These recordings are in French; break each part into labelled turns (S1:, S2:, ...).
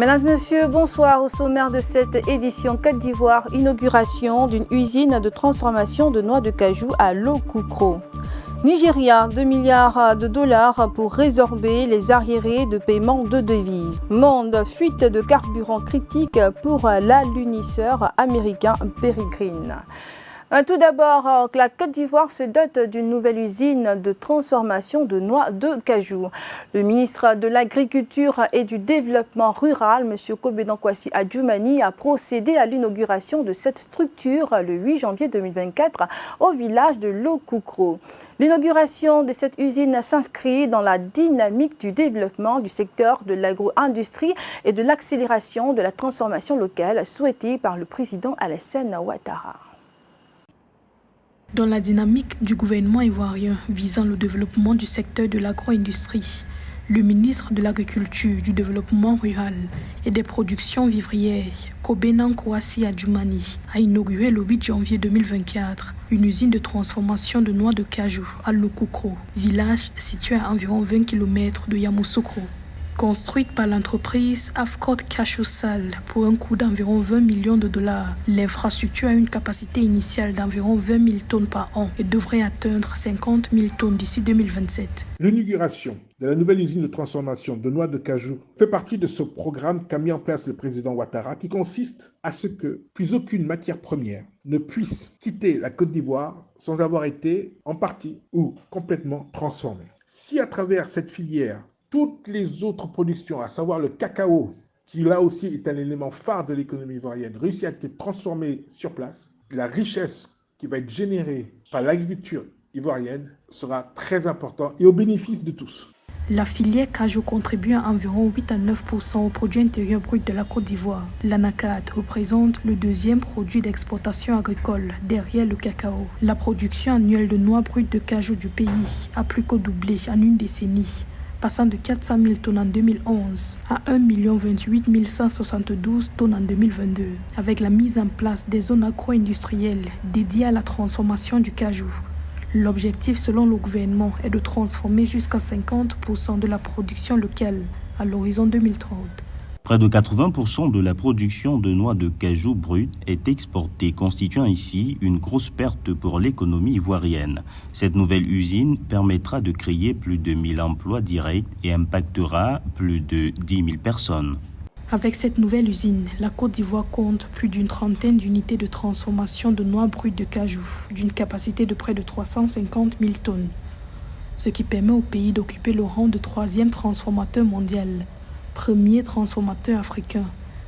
S1: Mesdames, Messieurs, bonsoir. Au sommaire de cette édition Côte d'Ivoire, inauguration d'une usine de transformation de noix de cajou à Lokoukro. Nigeria, 2 milliards de dollars pour résorber les arriérés de paiement de devises. Monde, fuite de carburant critique pour l'alunisseur américain Peregrine. Tout d'abord, la Côte d'Ivoire se dote d'une nouvelle usine de transformation de noix de cajou. Le ministre de l'Agriculture et du Développement rural, M. Kobena Kwasi Adjoumani, a procédé à l'inauguration de cette structure le 8 janvier 2024 au village de Lokoukro. L'inauguration de cette usine s'inscrit dans la dynamique du développement du secteur de l'agro-industrie et de l'accélération de la transformation locale souhaitée par le président Alassane Ouattara.
S2: Dans la dynamique du gouvernement ivoirien visant le développement du secteur de l'agro-industrie, le ministre de l'Agriculture, du Développement rural et des productions vivrières, Kobena Kwasi Adjoumani, a inauguré le 8 janvier 2024 une usine de transformation de noix de cajou à Lokoukro, village situé à environ 20 km de Yamoussoukro. Construite par l'entreprise Afcot Cachou-Sal pour un coût d'environ 20 millions de dollars, l'infrastructure a une capacité initiale d'environ 20 000 tonnes par an et devrait atteindre 50 000 tonnes d'ici 2027.
S3: L'inauguration de la nouvelle usine de transformation de noix de cajou fait partie de ce programme qu'a mis en place le président Ouattara qui consiste à ce que plus aucune matière première ne puisse quitter la Côte d'Ivoire sans avoir été en partie ou complètement transformée. Si à travers cette filière, toutes les autres productions, à savoir le cacao, qui là aussi est un élément phare de l'économie ivoirienne, réussit à être transformée sur place, la richesse qui va être générée par l'agriculture ivoirienne sera très importante et au bénéfice de tous.
S2: La filière cajou contribue à environ 8 à 9% au produit intérieur brut de la Côte d'Ivoire. L'anacarde représente le deuxième produit d'exportation agricole derrière le cacao. La production annuelle de noix brutes de cajou du pays a plus que doublé en une décennie, passant de 400 000 tonnes en 2011 à 1 028 172 tonnes en 2022, avec la mise en place des zones agro-industrielles dédiées à la transformation du cajou. L'objectif, selon le gouvernement, est de transformer jusqu'à 50% de la production locale à l'horizon 2030.
S4: Près de 80% de la production de noix de cajou brut est exportée, constituant ici une grosse perte pour l'économie ivoirienne. Cette nouvelle usine permettra de créer plus de 1000 emplois directs et impactera plus de 10 000 personnes.
S2: Avec cette nouvelle usine, la Côte d'Ivoire compte plus d'une trentaine d'unités de transformation de noix brutes de cajou, d'une capacité de près de 350 000 tonnes, ce qui permet au pays d'occuper le rang de troisième transformateur mondial, premier transformateur africain,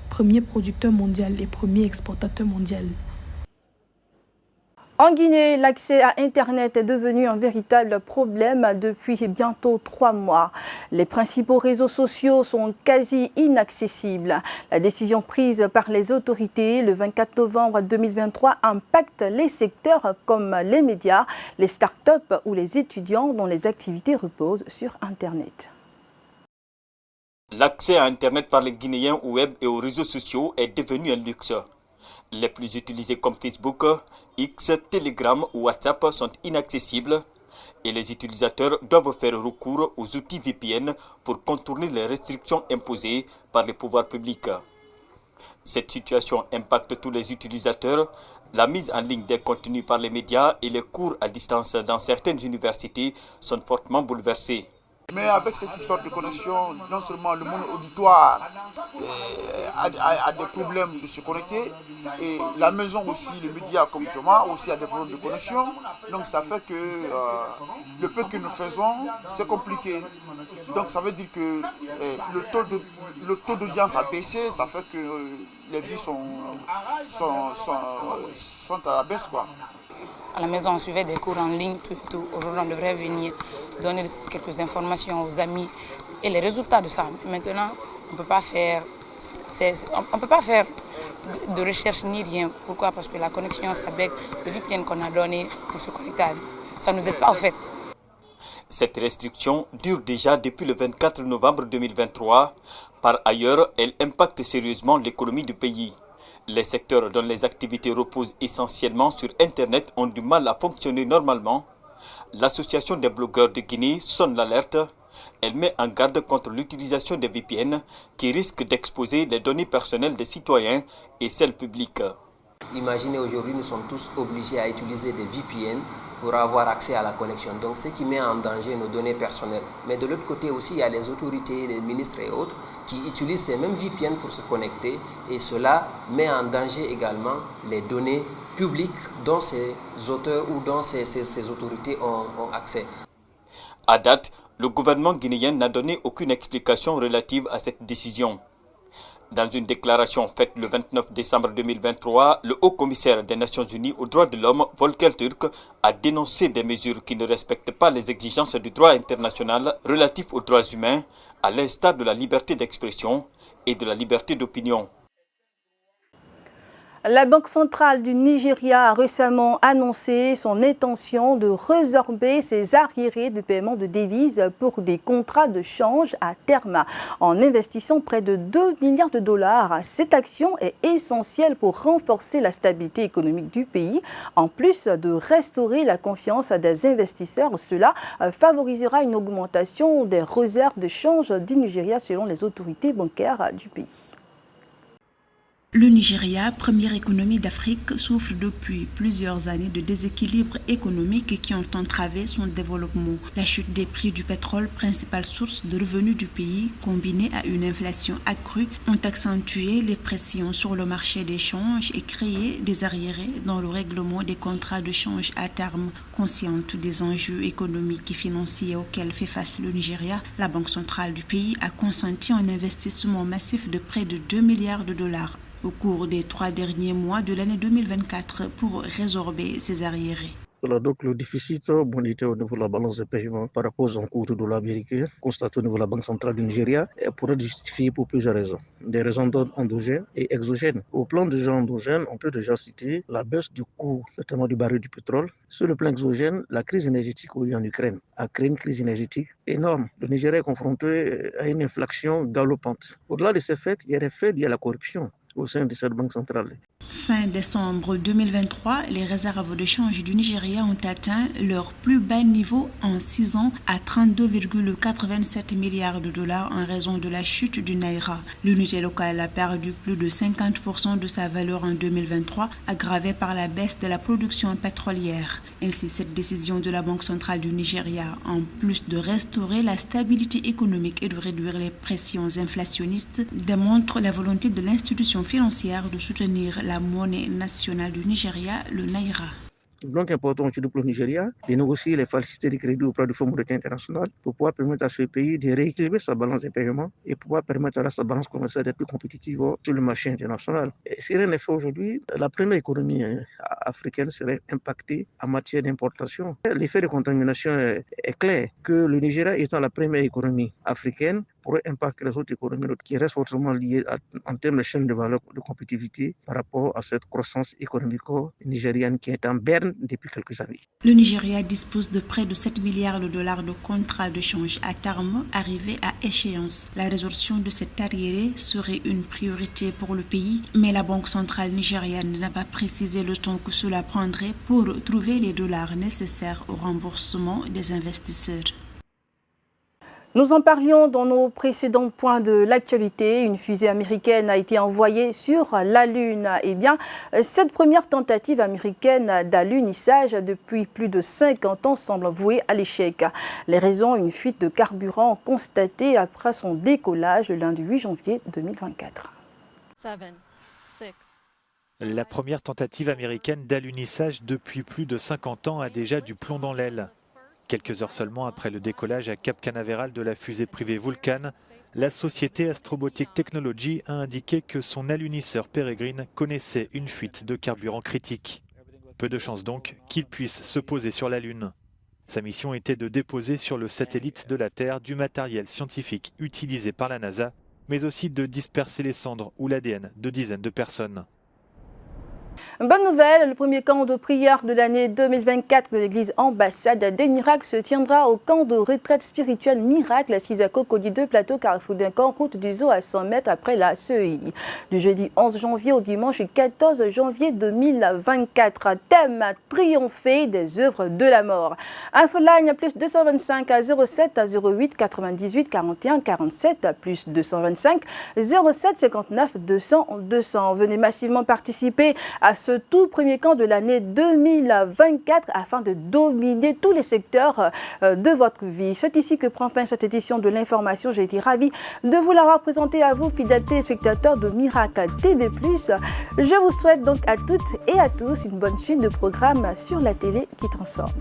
S2: premier producteur mondial et premier exportateur mondial.
S1: En Guinée, l'accès à Internet est devenu un véritable problème depuis bientôt 3 mois. Les principaux réseaux sociaux sont quasi inaccessibles. La décision prise par les autorités le 24 novembre 2023 impacte les secteurs comme les médias, les start-up ou les étudiants dont les activités reposent sur Internet.
S5: L'accès à Internet par les Guinéens au web et aux réseaux sociaux est devenu un luxe. Les plus utilisés comme Facebook, X, Telegram ou WhatsApp sont inaccessibles et les utilisateurs doivent faire recours aux outils VPN pour contourner les restrictions imposées par les pouvoirs publics. Cette situation impacte tous les utilisateurs. La mise en ligne des contenus par les médias et les cours à distance dans certaines universités sont fortement bouleversés.
S6: Mais avec cette histoire de connexion, non seulement le monde auditoire a des problèmes de se connecter, et la maison aussi, les médias comme Joma aussi a des problèmes de connexion. Donc ça fait que le peu que nous faisons, c'est compliqué. Donc ça veut dire que le taux d'audience a baissé, ça fait que les vies sont à la baisse, quoi.
S7: À la maison, on suivait des cours en ligne, tout. Aujourd'hui, on devrait venir donner quelques informations aux amis et les résultats de ça. Maintenant, on ne peut pas faire de recherche ni rien. Pourquoi? Parce que la connexion, ça bug. Le VPN qu'on a donné pour se connecter à lui, ça ne nous aide pas au fait.
S5: Cette restriction dure déjà depuis le 24 novembre 2023. Par ailleurs, elle impacte sérieusement l'économie du pays. Les secteurs dont les activités reposent essentiellement sur Internet ont du mal à fonctionner normalement. L'Association des blogueurs de Guinée sonne l'alerte. Elle met en garde contre l'utilisation des VPN qui risquent d'exposer les données personnelles des citoyens et celles publiques.
S8: Imaginez aujourd'hui, nous sommes tous obligés à utiliser des VPN pour avoir accès à la connexion. Donc, ce qui met en danger nos données personnelles. Mais de l'autre côté aussi, il y a les autorités, les ministres et autres qui utilisent ces mêmes VPN pour se connecter. Et cela met en danger également les données publiques dont ces auteurs ou dont ces autorités ont accès.
S5: À date, le gouvernement guinéen n'a donné aucune explication relative à cette décision. Dans une déclaration faite le 29 décembre 2023, le haut-commissaire des Nations Unies aux droits de l'homme, Volker Turk, a dénoncé des mesures qui ne respectent pas les exigences du droit international relatif aux droits humains, à l'instar de la liberté d'expression et de la liberté d'opinion.
S1: La Banque centrale du Nigeria a récemment annoncé son intention de résorber ses arriérés de paiement de devises pour des contrats de change à terme en investissant près de 2 milliards de dollars. Cette action est essentielle pour renforcer la stabilité économique du pays, en plus de restaurer la confiance des investisseurs. Cela favorisera une augmentation des réserves de change du Nigeria selon les autorités bancaires du pays.
S2: Le Nigeria, première économie d'Afrique, souffre depuis plusieurs années de déséquilibres économiques qui ont entravé son développement. La chute des prix du pétrole, principale source de revenus du pays, combinée à une inflation accrue, ont accentué les pressions sur le marché des changes et créé des arriérés dans le règlement des contrats de change à terme. Consciente des enjeux économiques et financiers auxquels fait face le Nigeria, la Banque centrale du pays a consenti un investissement massif de près de 2 milliards de dollars au cours des 3 derniers mois de l'année 2024 pour résorber ces arriérés.
S9: Voilà, donc le déficit monétaire au niveau de la balance de paiement par rapport aux encours de dollar américain constaté au niveau de la Banque centrale du Nigeria pourrait être justifié pour plusieurs raisons. Des raisons endogènes et exogènes. Au plan des gens endogènes, on peut déjà citer la baisse du coût, notamment du baril du pétrole. Sur le plan exogène, la crise énergétique en Ukraine a créé une crise énergétique énorme. Le Nigeria est confronté à une inflation galopante. Au-delà de ces faits, il y a des faits liés à la corruption au sein de cette banque centrale.
S2: Fin décembre 2023, les réserves de change du Nigeria ont atteint leur plus bas niveau en 6 ans à 32,87 milliards de dollars en raison de la chute du Naira. L'unité locale a perdu plus de 50% de sa valeur en 2023, aggravée par la baisse de la production pétrolière. Ainsi, cette décision de la Banque centrale du Nigeria, en plus de restaurer la stabilité économique et de réduire les pressions inflationnistes, démontre la volonté de l'institution financière de soutenir la monnaie nationale du Nigeria, le Naira.
S9: Donc, important aujourd'hui pour le Nigeria de négocier les facilités de crédit auprès du Fonds monétaire international pour pouvoir permettre à ce pays de rééquilibrer sa balance de paiement et pouvoir permettre à sa balance commerciale d'être plus compétitive sur le marché international. Et si rien n'est fait aujourd'hui, la première économie africaine serait impactée en matière d'importation. L'effet de contamination est clair, que le Nigeria étant la première économie africaine pourrait impacter les autres économies qui restent fortement liées en termes de chaîne de valeur de compétitivité par rapport à cette croissance économique nigériane qui est en berne depuis quelques années.
S2: Le Nigeria dispose de près de 7 milliards de dollars de contrats de change à terme arrivés à échéance. La résolution de cet arriéré serait une priorité pour le pays, mais la Banque centrale nigériane n'a pas précisé le temps que cela prendrait pour trouver les dollars nécessaires au remboursement des investisseurs.
S1: Nous en parlions dans nos précédents points de l'actualité. Une fusée américaine a été envoyée sur la Lune. Eh bien, cette première tentative américaine d'alunissage depuis plus de 50 ans semble vouée à l'échec. Les raisons, une fuite de carburant constatée après son décollage le lundi 8 janvier 2024.
S10: La première tentative américaine d'alunissage depuis plus de 50 ans a déjà du plomb dans l'aile. Quelques heures seulement après le décollage à Cap Canaveral de la fusée privée Vulcan, la société Astrobotic Technology a indiqué que son alunisseur Peregrine connaissait une fuite de carburant critique. Peu de chance donc qu'il puisse se poser sur la Lune. Sa mission était de déposer sur le satellite de la Terre du matériel scientifique utilisé par la NASA, mais aussi de disperser les cendres ou l'ADN de dizaines de personnes.
S1: Bonne nouvelle, le premier camp de prière de l'année 2024 de l'église ambassade des miracles se tiendra au camp de retraite spirituelle Miracle à Sisako, Cody 2, plateau Carrefour d'un camp, route du Zoo à 100 mètres après la CEI. Du jeudi 11 janvier au dimanche 14 janvier 2024. Thème, triompher des œuvres de la mort. Infoline plus 225 à 07 à 08 98 41 47 plus 225 07 59 200 200. Venez massivement participer à ce tout premier camp de l'année 2024 afin de dominer tous les secteurs de votre vie. C'est ici que prend fin cette édition de l'information. J'ai été ravie de vous l'avoir présentée à vous, fidèles téléspectateurs de Miracle TV+. Je vous souhaite donc à toutes et à tous une bonne suite de programmes sur la télé qui transforme.